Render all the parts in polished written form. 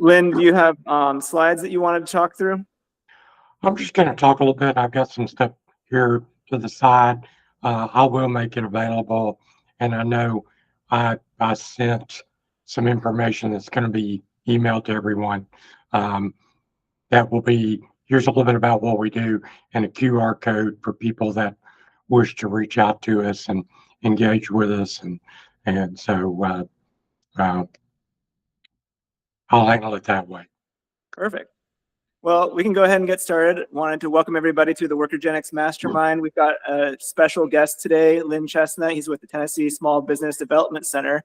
Lynn, do you have slides that you wanted to talk through? I'm just going to talk a little bit. I've got some stuff here to the side. I will make it available, and I know I sent some information that's going to be emailed to everyone. Um, that will be here's a little bit about what we do and a QR code for people that wish to reach out to us and engage with us, and so I'll handle it that way. Perfect. Well, we can go ahead and get started. Wanted to welcome everybody to the Workergenics Mastermind. We've got a special guest today, Lynn Chesnutt. He's with the Tennessee Small Business Development Center.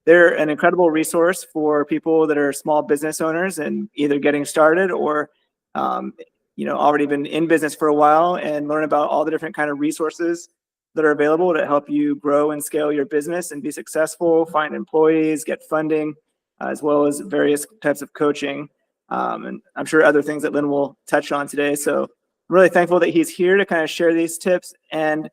They're an incredible resource for people that are small business owners and either getting started or already been in business for a while, and learn about all the different kind of resources that are available to help you grow and scale your business and be successful, find employees, get funding, as well as various types of coaching. And I'm sure other things that Lynn will touch on today. So I'm really thankful that he's here to kind of share these tips. And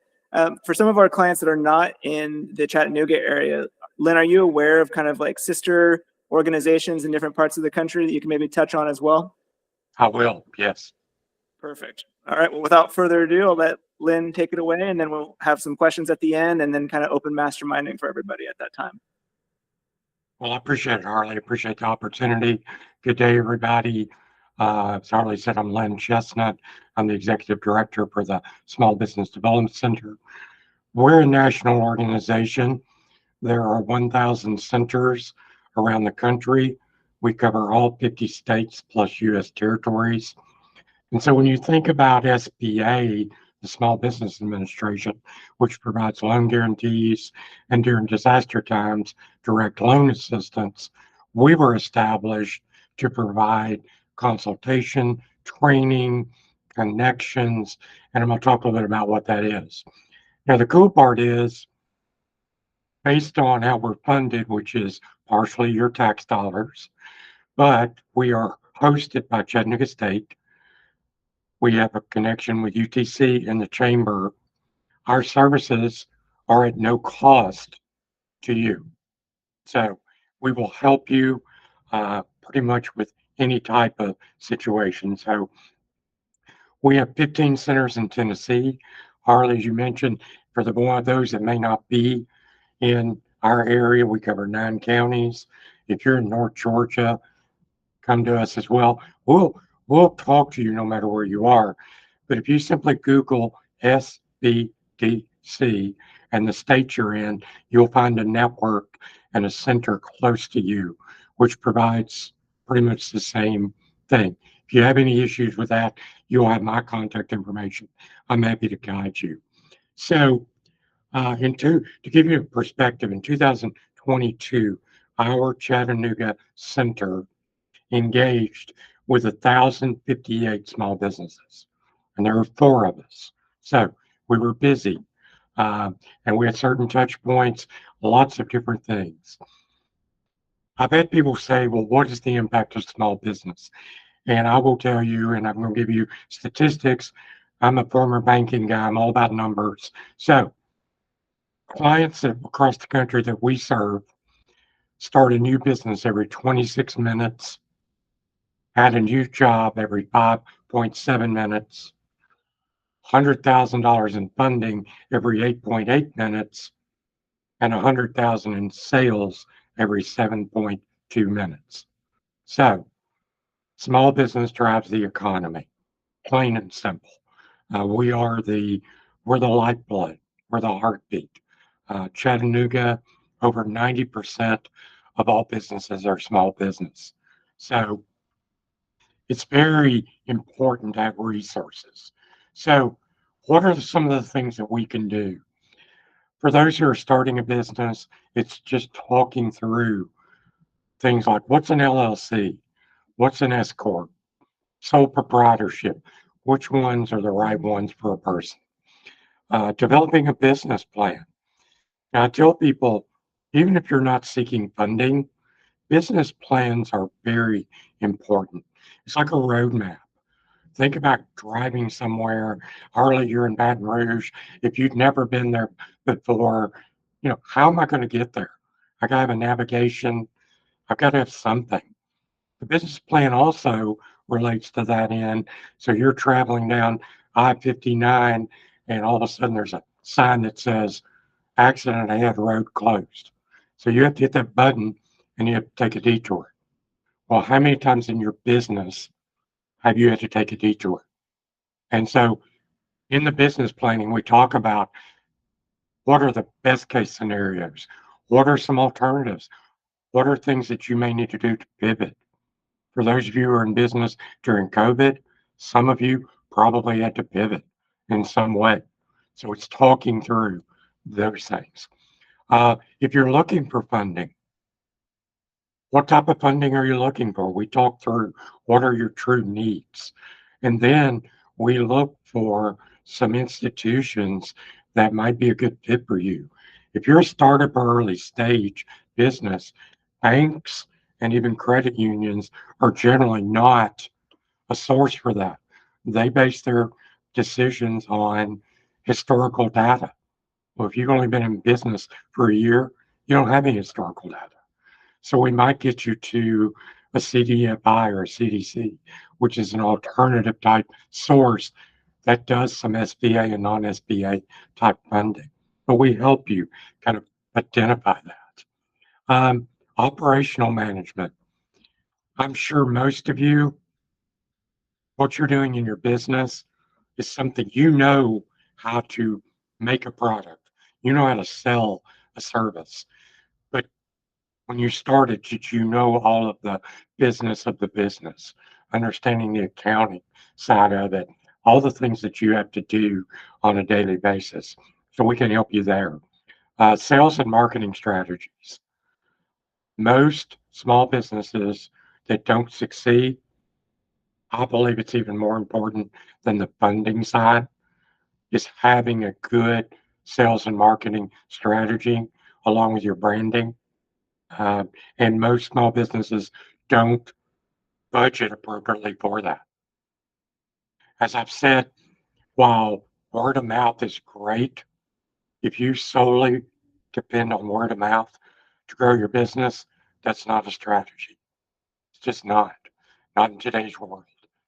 for some of our clients that are not in the Chattanooga area, Lynn, are you aware of kind of like sister organizations in different parts of the country that you can maybe touch on as well? I will, yes. Perfect. All right. Well, without further ado, I'll let Lynn take it away, and then we'll have some questions at the end, and then kind of open masterminding for everybody at that time. Well, I appreciate it, Harley. I appreciate the opportunity. Good day, everybody. As Harley said, I'm Lynn Chesnutt. I'm the Executive Director for the Small Business Development Center. We're a national organization. There are 1,000 centers around the country. We cover all 50 states plus U.S. territories. And so when you think about SBA, the Small Business Administration, which provides loan guarantees and during disaster times, direct loan assistance, we were established to provide consultation, training, connections, and I'm going to talk a little bit about what that is. Now, the cool part is, based on how we're funded, which is partially your tax dollars, but we are hosted by Chattanooga State. We have a connection with UTC and the Chamber. Our services are at no cost to you. So we will help you pretty much with any type of situation. So we have 15 centers in Tennessee. Harley, as you mentioned, for the one of those that may not be in our area, we cover 9 counties. If you're in North Georgia, come to us as well. We'll talk to you no matter where you are. But if you simply Google SBDC and the state you're in, you'll find a network and a center close to you, which provides pretty much the same thing. If you have any issues with that, you'll have my contact information. I'm happy to guide you. So to give you a perspective, in 2022, our Chattanooga Center engaged with 1,058 small businesses, and there were 4 of us. So we were busy, and we had certain touch points, lots of different things. I've had people say, well, what is the impact of small business? And I will tell you, and I'm going to give you statistics. I'm a former banking guy. I'm all about numbers. So clients across the country that we serve start a new business every 26 minutes, add a new job every 5.7 minutes, $100,000 in funding every 8.8 minutes, and $100,000 in sales every 7.2 minutes. So, small business drives the economy, plain and simple. We're the lifeblood, we're the heartbeat. Chattanooga, over 90% of all businesses are small business. So it's very important to have resources. So what are some of the things that we can do? For those who are starting a business, it's just talking through things like, what's an LLC? What's an S Corp? Sole proprietorship. Which ones are the right ones for a person? Developing a business plan. Now, I tell people, even if you're not seeking funding, business plans are very important. It's like a roadmap. Think about driving somewhere. Harley, you're in Baton Rouge. If you've never been there before, how am I going to get there? I got to have a navigation. I've got to have something. The business plan also relates to that end. So you're traveling down I-59 and all of a sudden there's a sign that says accident ahead, road closed. So you have to hit that button and you have to take a detour. Well, how many times in your business have you had to take a detour? And so in the business planning, we talk about what are the best case scenarios? What are some alternatives? What are things that you may need to do to pivot? For those of you who are in business during COVID, some of you probably had to pivot in some way. So it's talking through those things. If you're looking for funding, what type of funding are you looking for? We talk through what are your true needs. And then we look for some institutions that might be a good fit for you. If you're a startup or early stage business, banks and even credit unions are generally not a source for that. They base their decisions on historical data. Well, if you've only been in business for a year, you don't have any historical data. So we might get you to a CDFI or a CDC, which is an alternative type source that does some SBA and non-SBA type funding. But we help you kind of identify that. Operational management. I'm sure most of you, what you're doing in your business is something you know how to make a product, you know how to sell a service. But when you started, did you know all of the business of the business, understanding the accounting side of it, all the things that you have to do on a daily basis? So we can help you there. Sales and marketing strategies. Most small businesses that don't succeed, I believe it's even more important than the funding side, is having a good sales and marketing strategy along with your branding. Uh, and most small businesses don't budget appropriately for that. As I've said, while word of mouth is great, if you solely depend on word of mouth to grow your business, that's not a strategy. It's just not in today's world.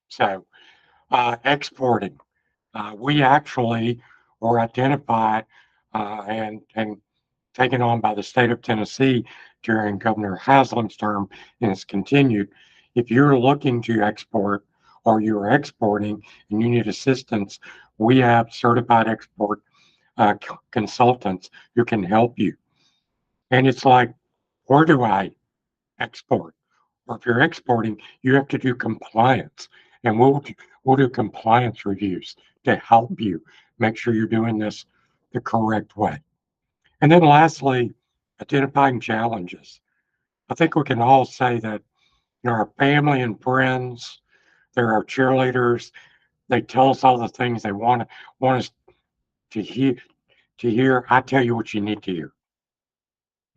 So, exporting. We actually were identified and taken on by the state of Tennessee during Governor Haslam's term, and it's continued. If you're looking to export or you're exporting and you need assistance, we have certified export consultants who can help you. And it's like, where do I export? Or if you're exporting, you have to do compliance, and we'll do compliance reviews to help you make sure you're doing this the correct way. And then lastly, identifying challenges. I think we can all say that our family and friends, they're our cheerleaders. They tell us all the things they want us to hear. To hear, I tell you what you need to hear,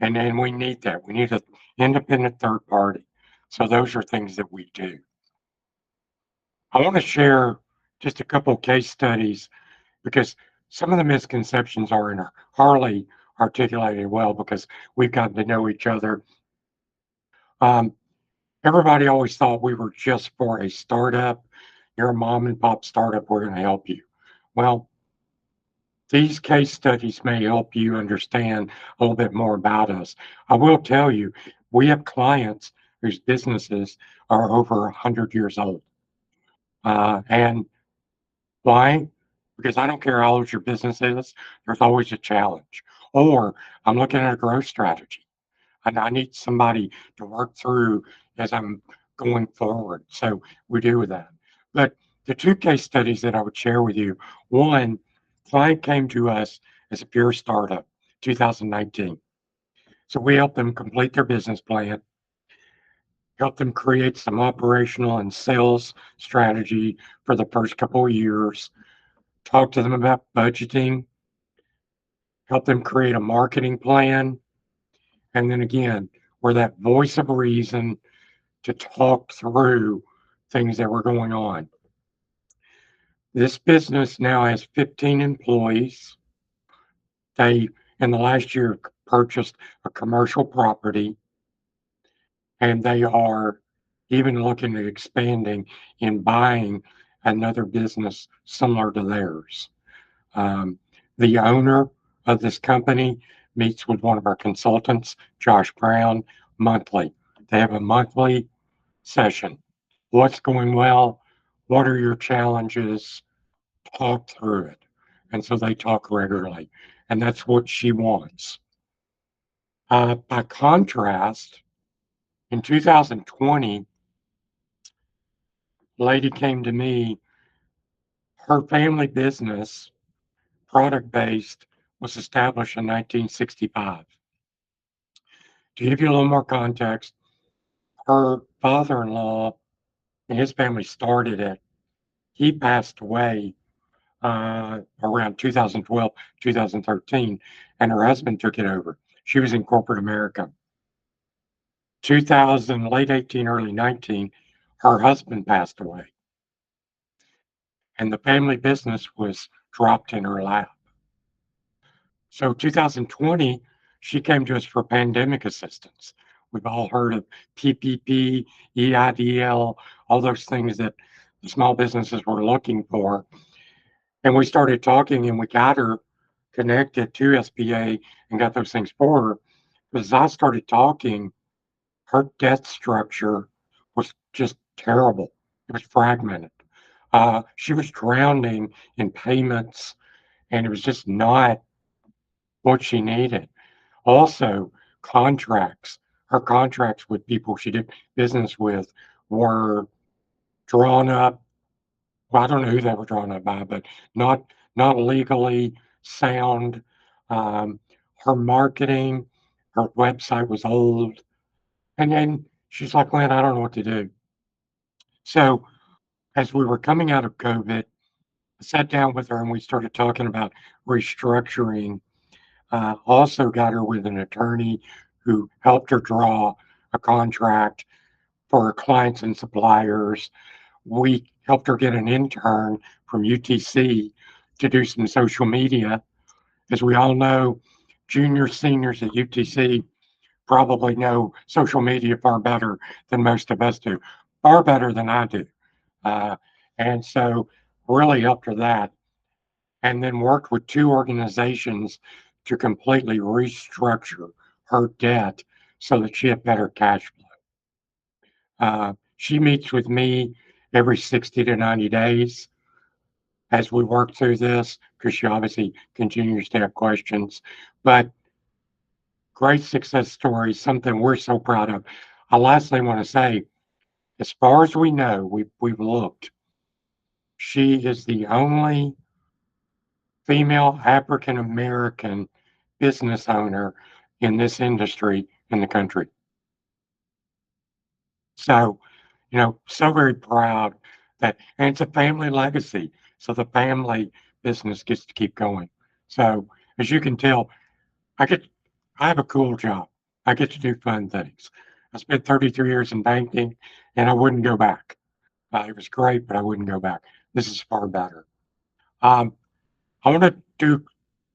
and then we need that. We need an independent third party. So those are things that we do. I want to share just a couple of case studies because some of the misconceptions are in Harley articulated well because we've gotten to know each other. Um, Everybody always thought we were just for a startup. You're a mom and pop startup, we're going to help you. Well, these case studies may help you understand a little bit more about us. I will tell you, we have clients whose businesses are over 100 years old. And why? Because I don't care how old your business is, there's always a challenge. Or I'm looking at a growth strategy and I need somebody to work through as I'm going forward. So we do that. But the two case studies that I would share with you, one, client came to us as a pure startup, 2019. So we helped them complete their business plan, helped them create some operational and sales strategy for the first couple of years, talk to them about budgeting, help them create a marketing plan, and then again, we're that voice of reason to talk through things that were going on. This business now has 15 employees. They, in the last year, purchased a commercial property, and they are even looking at expanding and buying another business similar to theirs. Um, the owner of this company meets with one of our consultants, Josh Brown, monthly. They have a monthly session. What's going well? What are your challenges? Talk through it. And so they talk regularly. And that's what she wants. By contrast, in 2020, a lady came to me. Her family business, product based, was established in 1965. To give you a little more context, her father in law and his family started it. He passed away around 2012, 2013, and her husband took it over. She was in corporate America. 2000, late 18, early 19, her husband passed away, and the family business was dropped in her lap. So 2020, she came to us for pandemic assistance. We've all heard of PPP, EIDL, all those things that the small businesses were looking for. And we started talking and we got her connected to SBA and got those things for her. But as I started talking, her debt structure was just terrible. It was fragmented. She was drowning in payments and it was just not what she needed. Also, contracts. Her contracts with people she did business with were drawn up. Well, I don't know who they were drawn up by, but not legally sound. Um, Her marketing, her website was old, and then she's like, "Lynn, I don't know what to do." So as we were coming out of COVID, I sat down with her and we started talking about restructuring. Also got her with an attorney who helped her draw a contract for her clients and suppliers. We helped her get an intern from UTC to do some social media. As we all know, junior seniors at UTC probably know social media far better than most of us do, far better than I do. Uh, and so really helped her that. And then worked with two organizations to completely restructure her debt so that she had better cash flow. She meets with me every 60 to 90 days as we work through this because she obviously continues to have questions. But great success story, something we're so proud of. I lastly want to say, as far as we know, we've looked, she is the only female African American business owner in this industry in the country. So, so very proud that, and it's a family legacy. So the family business gets to keep going. So as you can tell, I get, I have a cool job. I get to do fun things. I spent 33 years in banking and I wouldn't go back. It was great, but I wouldn't go back. This is far better. Um, I want to do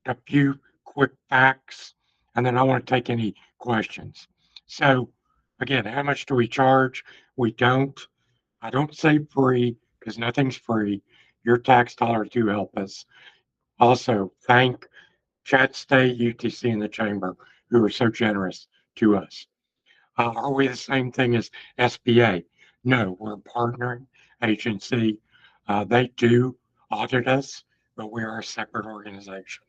a few quick facts and then I want to take any questions. So again, how much do we charge? We don't. I don't say free because nothing's free. Your tax dollars do help us. Also, thank Chat State, UTC, and the Chamber who are so generous to us. Are we the same thing as SBA? No, we're a partnering agency. They do audit us, but we are a separate organization.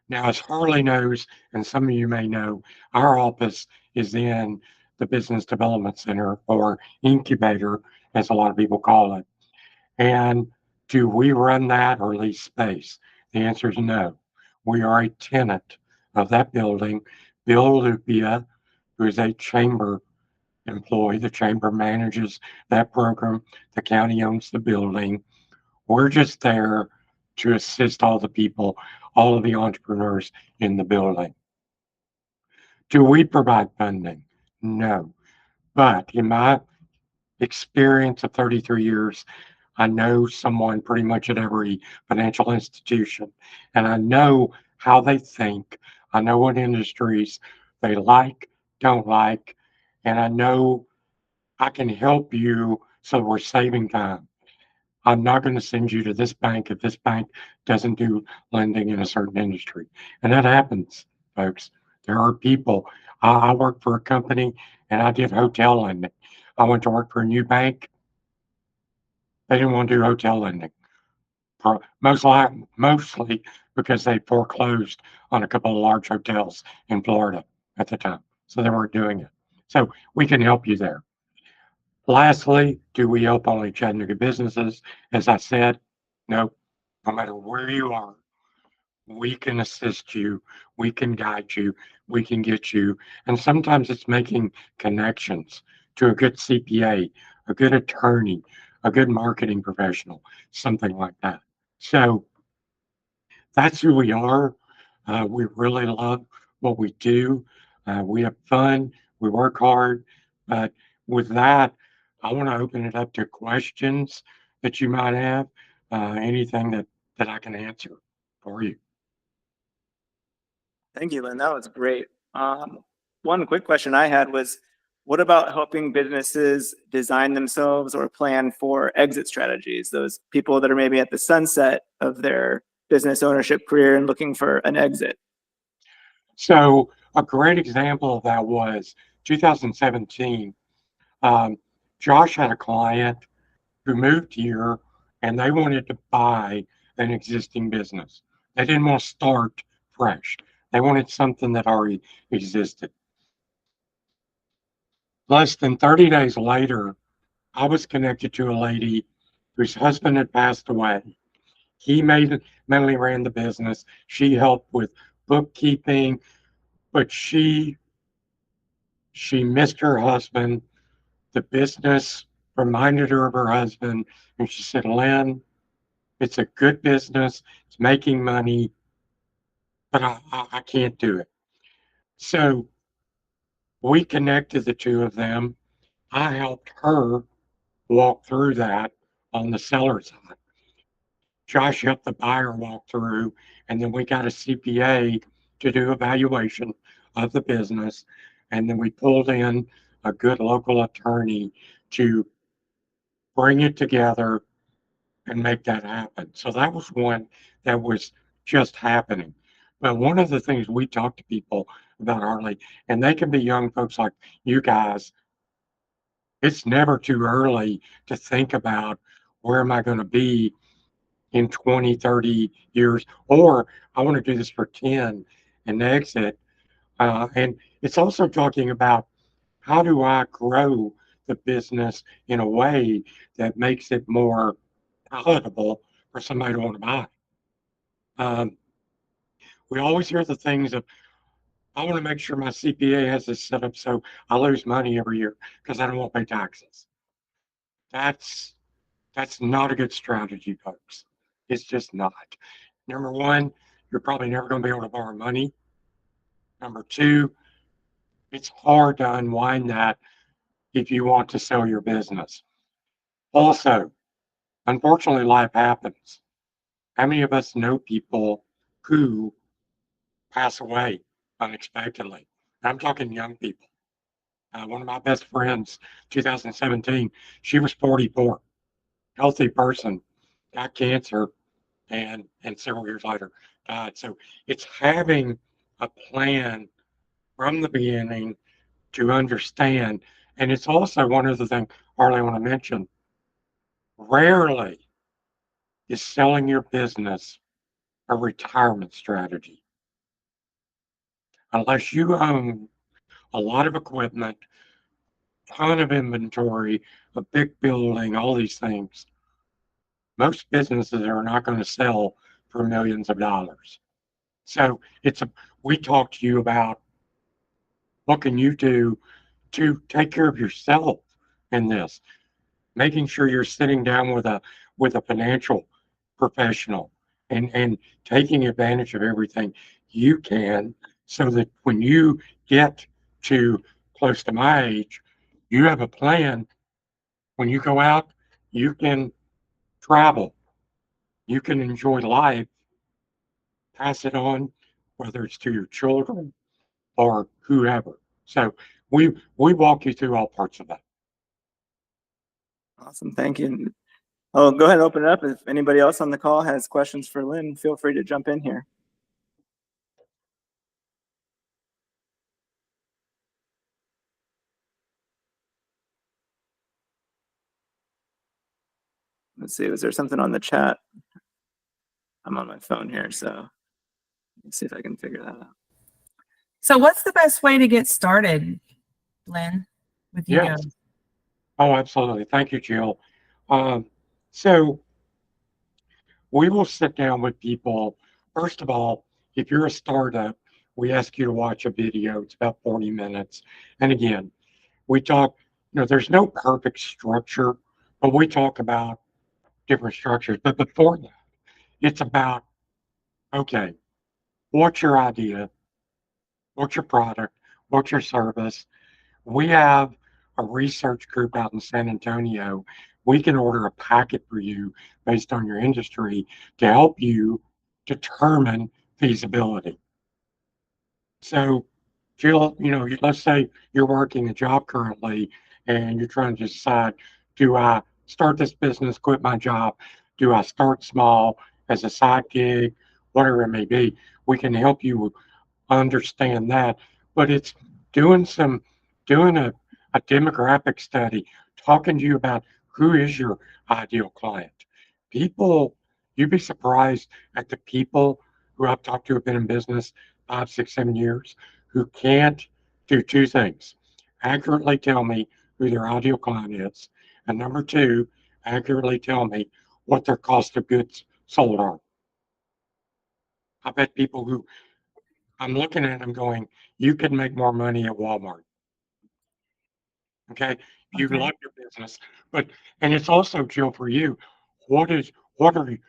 Now, as Harley knows, and some of you may know, our office is in the Business Development Center or incubator, as a lot of people call it. And do we run that or lease space? The answer is no. We are a tenant of that building. Bill Lupia, who is a chamber employee, the chamber manages that program. The county owns the building. We're just there to assist all the people, all of the entrepreneurs in the building. Do we provide funding? No. But in my experience of 33 years, I know someone pretty much at every financial institution, and I know how they think. I know what industries they like, don't like, and I know I can help you so we're saving time. I'm not going to send you to this bank if this bank doesn't do lending in a certain industry. And that happens, folks. There are people. I worked for a company and I did hotel lending. I went to work for a new bank. They didn't want to do hotel lending. Mostly because they foreclosed on a couple of large hotels in Florida at the time. So they weren't doing it. So we can help you there. Lastly, do we help only Chattanooga businesses? As I said, no, no matter where you are, we can assist you, we can guide you, we can get you. And sometimes it's making connections to a good CPA, a good attorney, a good marketing professional, something like that. So that's who we are. We really love what we do. We have fun. We work hard. But with that, I want to open it up to questions that you might have, anything that I can answer for you. Thank you, Lynn. That was great. One quick question I had was, what about helping businesses design themselves or plan for exit strategies? Those people that are maybe at the sunset of their business ownership career and looking for an exit. So a great example of that was 2017. Um, Josh had a client who moved here and they wanted to buy an existing business. They didn't want to start fresh. They wanted something that already existed. Less than 30 days later, I was connected to a lady whose husband had passed away. He mainly ran the business. She helped with bookkeeping, but she missed her husband. The business reminded her of her husband, and she said, "Lynn, it's a good business. It's making money, but I can't do it." So we connected the two of them. I helped her walk through that on the seller side. Josh helped the buyer walk through, and then we got a CPA to do evaluation of the business. And then we pulled in a good local attorney to bring it together and make that happen. So that was one that was just happening. But one of the things we talk to people about, Harley, and they can be young folks like you guys, it's never too early to think about where am I going to be in 20, 30 years, or I want to do this for 10 and exit. And it's also talking about how do I grow the business in a way that makes it more palatable for somebody to want to buy. Um, we always hear the things of, I want to make sure my CPA has this set up so I lose money every year because I don't want to pay taxes. That's that's not a good strategy, folks. It's just not. Number one, you're probably never going to be able to borrow money. Number two, it's hard to unwind that if you want to sell your business. Also, unfortunately, life happens. How many of us know people who pass away unexpectedly? I'm talking young people. One of my best friends, 2017, she was 44, healthy person, got cancer, and several years later died. So it's having a plan from the beginning to understand. And it's also one other thing, Harley, I want to mention. Rarely is selling your business a retirement strategy. Unless you own a lot of equipment, ton of inventory, a big building, all these things, most businesses are not going to sell for millions of dollars. So we talk to you about what can you do to take care of yourself in this, making sure you're sitting down with a financial professional and taking advantage of everything you can so that when you get to close to my age, you have a plan. When you go out, you can travel, you can enjoy life, pass it on, whether it's to your children or whoever. So we walk you through all parts of that. Awesome. Thank you. I'll go ahead and open it up. If anybody else on the call has questions for Lynn, feel free to jump in here. Let's see, was there something on the chat? I'm on my phone here, so let's see if I can figure that out. So what's the best way to get started, Lynn, with you Yes. guys? Oh, absolutely. Thank you, Jill. So we will sit down with people. First of all, if you're a startup, we ask you to watch a video. It's about 40 minutes. And again, we talk, there's no perfect structure, but we talk about different structures. But before that, it's about, okay, what's your idea? What's your product? What's your service? We have a research group out in San Antonio. We can order a packet for you based on your industry to help you determine feasibility. So, Jill, let's say you're working a job currently and you're trying to decide, do I start this business, quit my job? Do I start small as a side gig, whatever it may be? We can help you understand that, but it's doing a demographic study, talking to you about who is your ideal client. People, you'd be surprised at the people who I've talked to have been in business 5, 6, 7 years who can't do two things: accurately tell me who their ideal client is, and number two, accurately tell me what their cost of goods sold are. I bet people who I'm looking at them going, you could make more money at Walmart. Okay. You Okay. love your business, but, and it's also, Jill, for you, what is, what are you,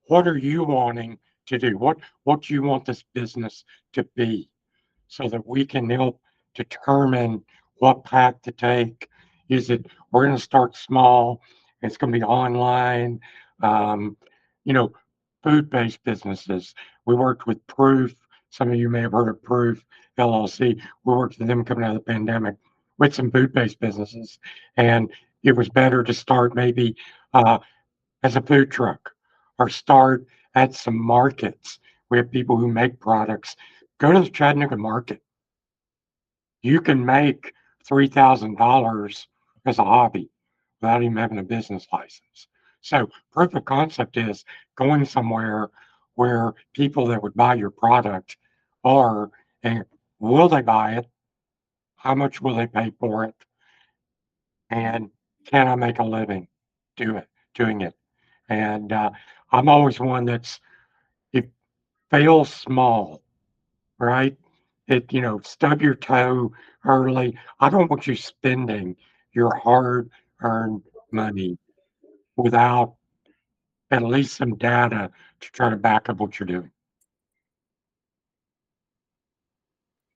what are you wanting to do? What do you want this business to be so that we can help determine what path to take? Is it, we're going to start small, it's going to be online, um, you know, food-based businesses. We worked with Proof. Some of you may have heard of Proof LLC. We worked with them coming out of the pandemic with some food-based businesses, and it was better to start maybe uh, as a food truck or start at some markets. We have people who make products. Go to the Chattanooga market. You can make $3,000 as a hobby without even having a business license. So proof of concept is going somewhere where people that would buy your product are, and will they buy it? How much will they pay for it? And can I make a living doing it? And I'm always one that's, it fails small, right? Stub your toe early. I don't want you spending your hard earned money without at least some data to try to back up what you're doing.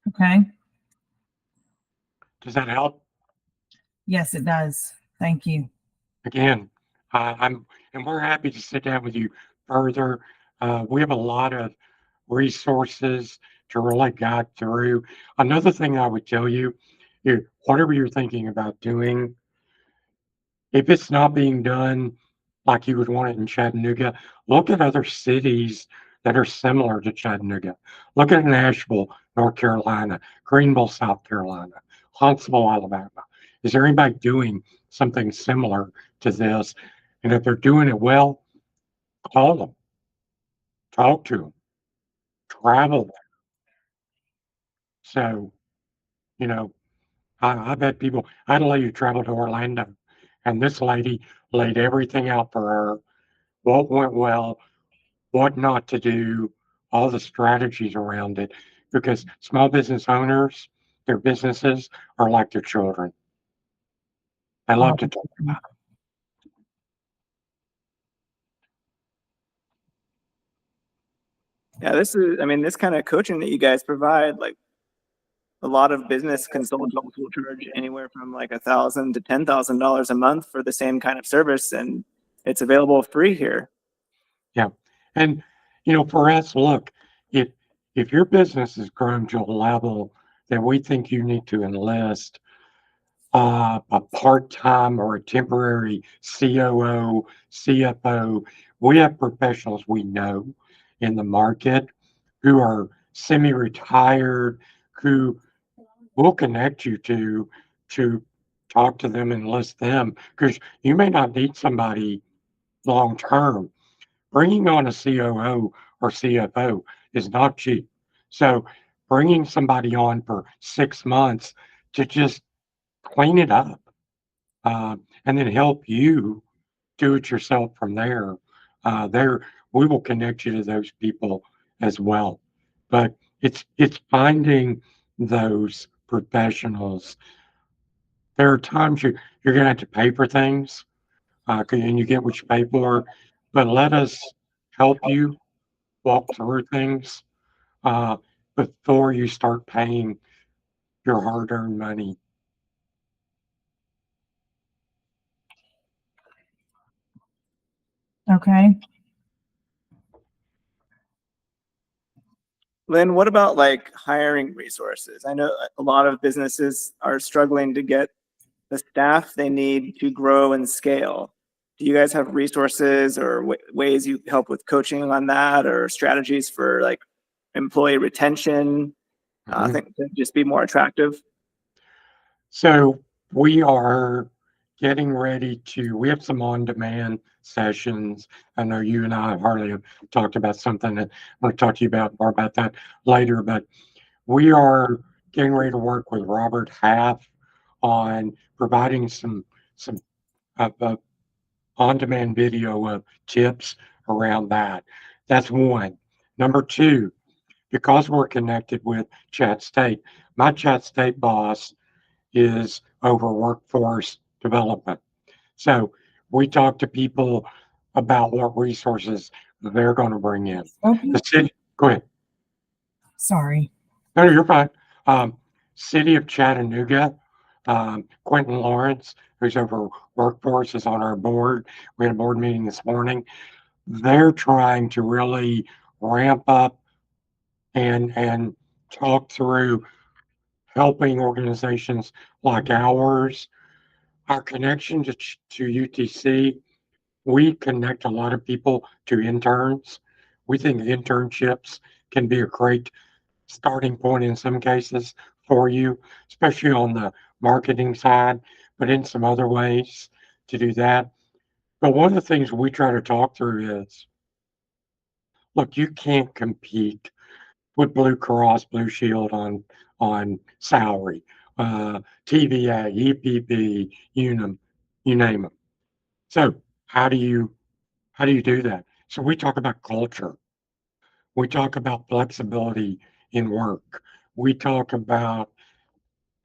Okay. Does that help? Yes, it does. Thank you. Again, and we're happy to sit down with you further. We have a lot of resources to really guide through. Another thing I would tell you, whatever you're thinking about doing, if it's not being done like you would want it in Chattanooga, look at other cities that are similar to Chattanooga. Look at Nashville, North Carolina, Greenville, South Carolina, Huntsville, Alabama. Is there anybody doing something similar to this? And if they're doing it well, call them, talk to them, travel there. So, you know, I bet people, I had a lady travel to Orlando, and this lady laid everything out for her, what went well, what not to do, all the strategies around it, because small business owners, their businesses are like their children. I love to talk about it. Yeah, this kind of coaching that you guys provide, like a lot of business consultants will charge anywhere from like $1,000 to $10,000 a month for the same kind of service, and it's available free here. Yeah. And, for us, look, if your business has grown to a level that we think you need to enlist a part-time or a temporary COO, CFO. We have professionals we know in the market who are semi-retired, who we'll connect you to talk to them and list them because you may not need somebody long term. Bringing on a COO or CFO is not cheap. So bringing somebody on for 6 months to just clean it up and then help you do it yourself from there. There, we will connect you to those people as well. But it's finding those professionals. There are times you're going to have to pay for things, and you get what you pay for. But let us help you walk through things uh, before you start paying your hard-earned money. Okay. Lynn, what about like hiring resources? I know a lot of businesses are struggling to get the staff they need to grow and scale. Do you guys have resources or ways you help with coaching on that, or strategies for like employee retention? I Mhm. think to just be more attractive. So we are getting ready we have some on-demand sessions. I know you and I, Harley, have talked about something that I'm going to talk to you about more about that later, but we are getting ready to work with Robert Half on providing some on-demand video of tips around that. That's one. Number two, because we're connected with Chat State, my Chat State boss is over workforce development. So we talk to people about what resources they're going to bring in. The city, go ahead. Sorry. No, you're fine. Um, City of Chattanooga, Quentin Lawrence, who's over workforce, is on our board. We had a board meeting this morning. They're trying to really ramp up and talk through helping organizations like ours. Our connection to UTC, we connect a lot of people to interns. We think internships can be a great starting point in some cases for you, especially on the marketing side, but in some other ways to do that. But one of the things we try to talk through is look, you can't compete with Blue Cross Blue Shield on salary, TVA, EPP, Unum, you name them. So how do you do that? So we talk about culture. We talk about flexibility in work. We talk about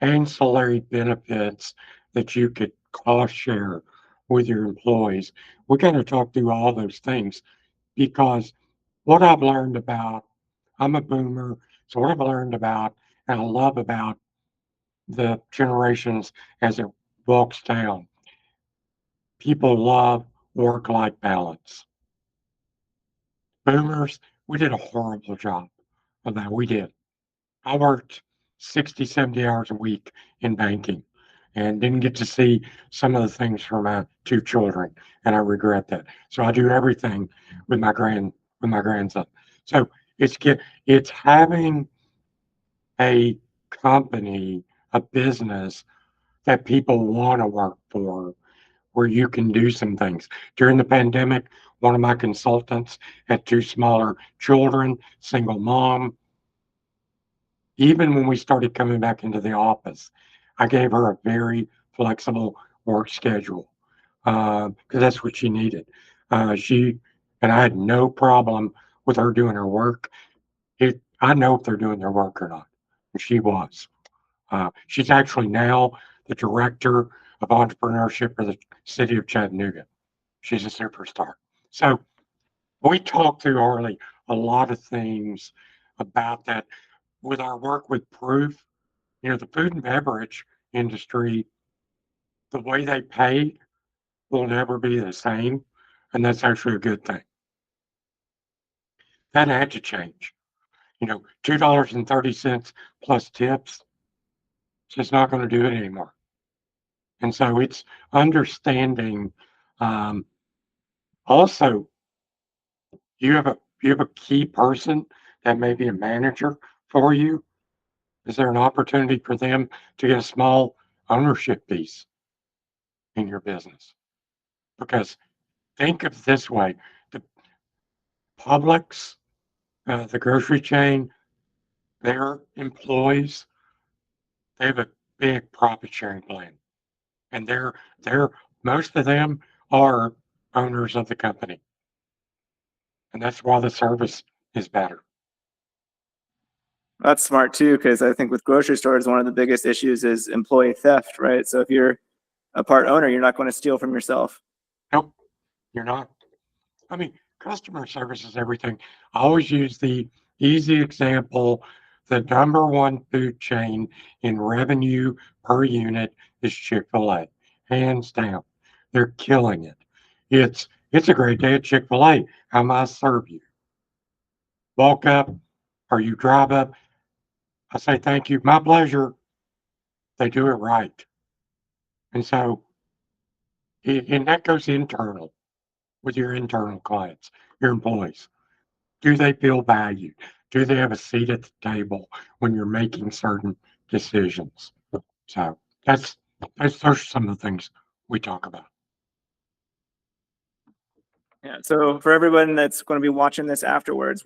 ancillary benefits that you could cost share with your employees. We got to talk through all those things because what I've learned about, I'm a boomer, so what I've learned about and I love about the generations as it walks down, people love work-life balance. Boomers, we did a horrible job of that. We did. I worked 60, 70 hours a week in banking and didn't get to see some of the things for my two children, and I regret that. So I do everything with my grandson. So it's having a company, a business that people want to work for, where you can do some things. During the pandemic, one of my consultants had two smaller children, single mom. Even when we started coming back into the office, I gave her a very flexible work schedule because that's what she needed. She and I had no problem with her doing her work. I know if they're doing their work or not. And she was. She's actually now the director of entrepreneurship for the city of Chattanooga. She's a superstar. So we talked through Arlie a lot of things about that with our work with Proof. The food and beverage industry, the way they pay will never be the same. And that's actually a good thing. That had to change. $2.30 plus tips, it's just not going to do it anymore. And so it's understanding, also, you have a key person that may be a manager for you. Is there an opportunity for them to get a small ownership piece in your business? Because think of it this way, the Publix, the grocery chain, their employees, they have a big profit sharing plan. And they're most of them are owners of the company. And that's why the service is better. That's smart too, because I think with grocery stores, one of the biggest issues is employee theft, right? So if you're a part owner, you're not going to steal from yourself. Nope, you're not. I mean, customer service is everything. I always use the easy example. The number one food chain in revenue per unit is Chick-fil-A, hands down. They're killing it. It's a great day at Chick-fil-A. How may I serve you? Walk up or you drive up. I say thank you. My pleasure. They do it right. And so, and that goes internal with your internal clients, your employees. Do they feel valued? Do they have a seat at the table when you're making certain decisions? So those are some of the things we talk about. Yeah. So for everyone that's going to be watching this afterwards,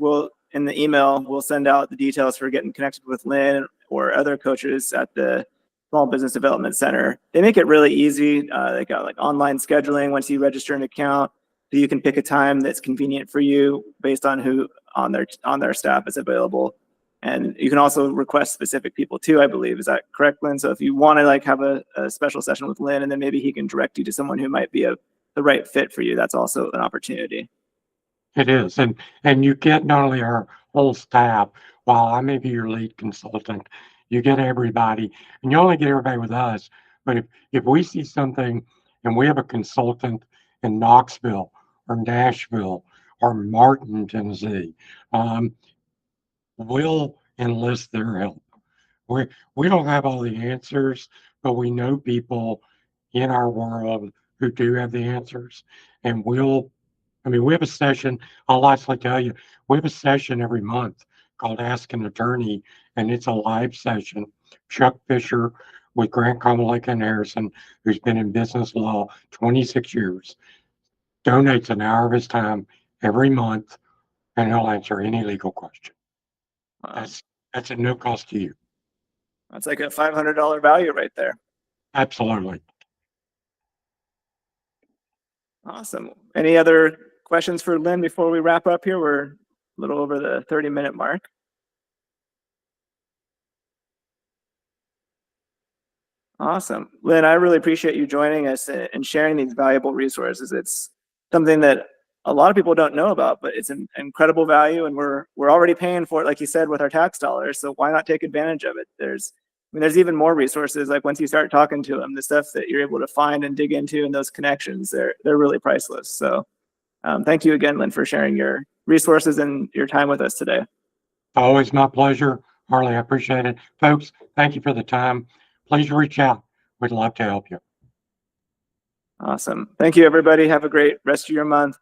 in the email, we'll send out the details for getting connected with Lynn or other coaches at the Small Business Development Center. They make it really easy. They got like online scheduling once you register an account. So you can pick a time that's convenient for you based on who on their staff is available. And you can also request specific people too, I believe. Is that correct, Lynn? So if you want to like have a special session with Lynn, and then maybe he can direct you to someone who might be the right fit for you, that's also an opportunity. It is. And you get not only our whole staff, while I may be your lead consultant, you get everybody, and you only get everybody with us. But if we see something and we have a consultant in Knoxville or Nashville or Martin, Tennessee, we'll enlist their help. We don't have all the answers, but we know people in our world who do have the answers. And we have a session, I'll actually tell you, we have a session every month called Ask an Attorney, and it's a live session. Chuck Fisher with Grant Carmelike and Harrison, who's been in business law 26 years, donates an hour of his time every month, and he'll answer any legal question. That's at no cost to you. That's like a $500 value right there. Absolutely. Awesome. Any other questions for Lynn before we wrap up here? We're a little over the 30-minute mark. Awesome. Lynn, I really appreciate you joining us and sharing these valuable resources. It's something that a lot of people don't know about, but it's an incredible value, and we're already paying for it, like you said, with our tax dollars. So why not take advantage of it? There's even more resources. Like once you start talking to them, the stuff that you're able to find and dig into and those connections, they're really priceless. So thank you again, Lynn, for sharing your resources and your time with us today. Always my pleasure, Harley. I appreciate it. Folks, thank you for the time. Please reach out. We'd love to help you. Awesome. Thank you, everybody. Have a great rest of your month.